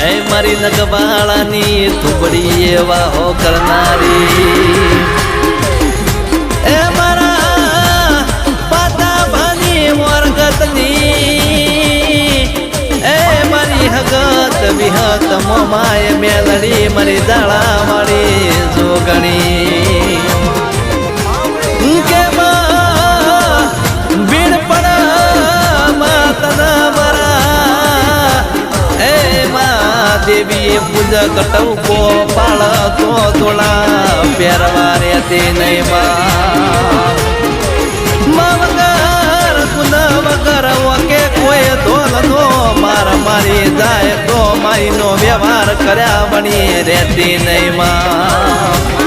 એ મારી નગવાળાની થુબડી એવા હો કરનારી એ મારા પાતા ભાની મોરગતની એ મારી હગત વિહત મોમાય મેલડી મારી દાળા વાળી જોગણી કે બીડ પડા માતના મરા એ દેવીએ પૂજા કટવકો પાળ તો થોડા પહેરવા રહેતી નહીં માં વગર કુના વગર વકે કોઈ ધોલ નો માર મારી જાય તો માઈનો વ્યવહાર કર્યા બની રહેતી નહીં માં